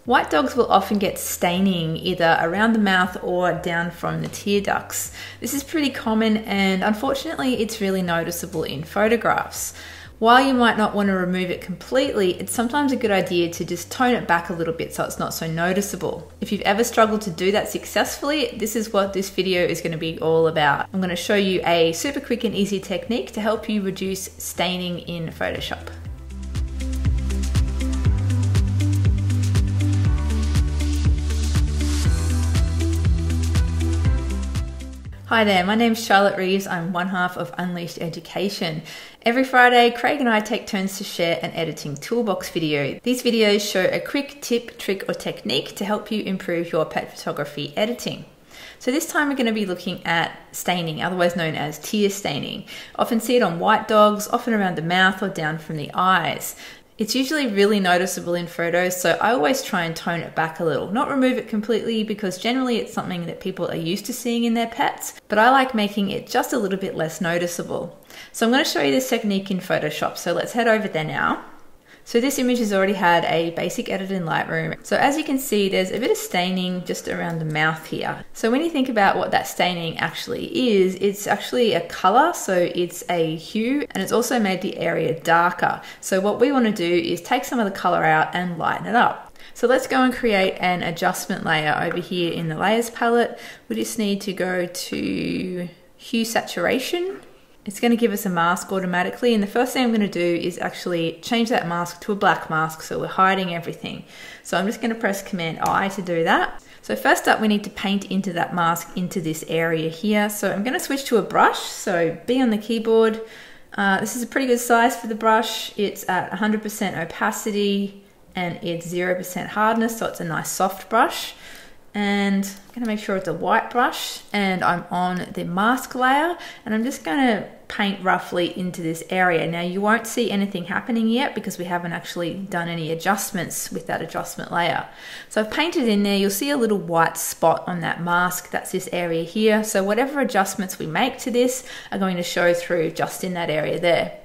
White dogs will often get staining either around the mouth or down from the tear ducts. This is pretty common and unfortunately it's really noticeable in photographs. While you might not want to remove it completely, it's sometimes a good idea to just tone it back a little bit so it's not so noticeable. If you've ever struggled to do that successfully, this is what this video is going to be all about. I'm going to show you a super quick and easy technique to help you reduce staining in Photoshop. Hi there, my name's Charlotte Reeves. I'm one half of Unleashed Education. Every Friday, Craig and I take turns to share an editing toolbox video. These videos show a quick tip, trick, or technique to help you improve your pet photography editing. So this time we're going to be looking at staining, otherwise known as tear staining. Often see it on white dogs, often around the mouth or down from the eyes. It's usually really noticeable in photos, so I always try and tone it back a little. Not remove it completely because generally it's something that people are used to seeing in their pets, but I like making it just a little bit less noticeable. So I'm going to show you this technique in Photoshop, so let's head over there now. So this image has already had a basic edit in Lightroom. So as you can see, there's a bit of staining just around the mouth here. So when you think about what that staining actually is, it's actually a color, so it's a hue, and it's also made the area darker. So what we want to do is take some of the color out and lighten it up. So let's go and create an adjustment layer over here in the layers palette. We just need to go to hue saturation. It's going to give us a mask automatically, and the first thing I'm going to do is actually change that mask to a black mask so we're hiding everything. So I'm just going to press Command I to do that. So first up we need to paint into that mask into this area here. So I'm going to switch to a brush, so B on the keyboard. This is a pretty good size for the brush. It's at 100% opacity and it's 0% hardness, so it's a nice soft brush. And I'm going to make sure it's a white brush, and I'm on the mask layer, and I'm just going to paint roughly into this area. Now you won't see anything happening yet because we haven't actually done any adjustments with that adjustment layer. So I've painted in there. You'll see a little white spot on that mask. That's this area here. So whatever adjustments we make to this are going to show through just in that area there.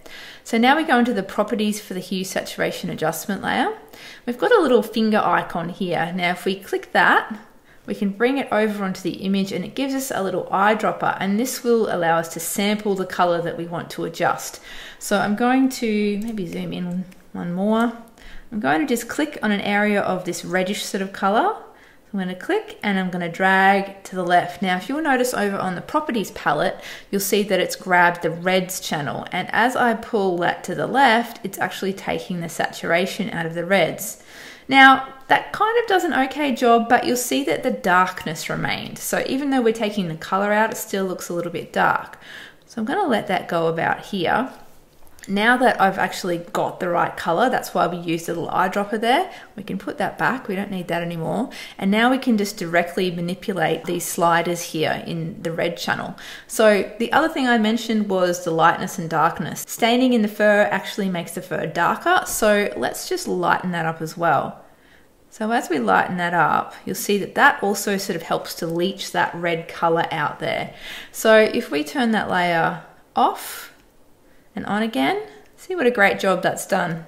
So now we go into the properties for the hue saturation adjustment layer. We've got a little finger icon here. Now if we click that, we can bring it over onto the image and it gives us a little eyedropper, and this will allow us to sample the color that we want to adjust. So I'm going to maybe zoom in one more. I'm going to just click on an area of this reddish sort of color. I'm going to click and I'm going to drag to the left. Now if you'll notice over on the properties palette, you'll see that it's grabbed the reds channel, and as I pull that to the left, it's actually taking the saturation out of the reds. Now that kind of does an okay job, but you'll see that the darkness remained. So even though we're taking the color out, it still looks a little bit dark. So I'm going to let that go about here. Now that I've actually got the right color, that's why we used a little eyedropper there. We can put that back, we don't need that anymore. And now we can just directly manipulate these sliders here in the red channel. So the other thing I mentioned was the lightness and darkness. Staining in the fur actually makes the fur darker, so let's just lighten that up as well. So as we lighten that up, you'll see that that also sort of helps to leach that red color out there. So if we turn that layer off and on again, see what a great job that's done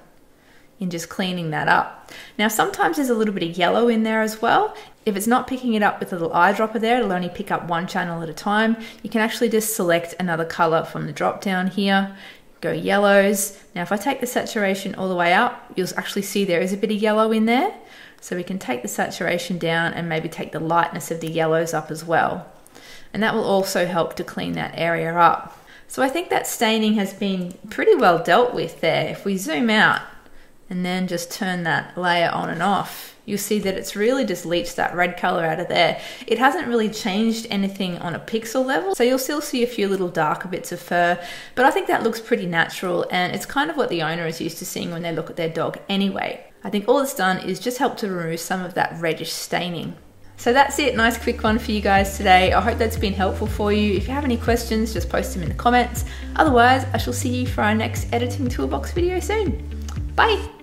in just cleaning that up. Now sometimes there's a little bit of yellow in there as well. If it's not picking it up with a little eyedropper there, it'll only pick up one channel at a time. You can actually just select another color from the drop down here, go yellows. Now if I take the saturation all the way up, you'll actually see there is a bit of yellow in there. So we can take the saturation down and maybe take the lightness of the yellows up as well. And that will also help to clean that area up. So I think that staining has been pretty well dealt with there. If we zoom out and then just turn that layer on and off, you'll see that it's really just leached that red color out of there. It hasn't really changed anything on a pixel level, so you'll still see a few little darker bits of fur, but I think that looks pretty natural, and it's kind of what the owner is used to seeing when they look at their dog anyway. I think all it's done is just help to remove some of that reddish staining. So that's it, nice quick one for you guys today. I hope that's been helpful for you. If you have any questions, just post them in the comments. Otherwise, I shall see you for our next editing toolbox video soon. Bye.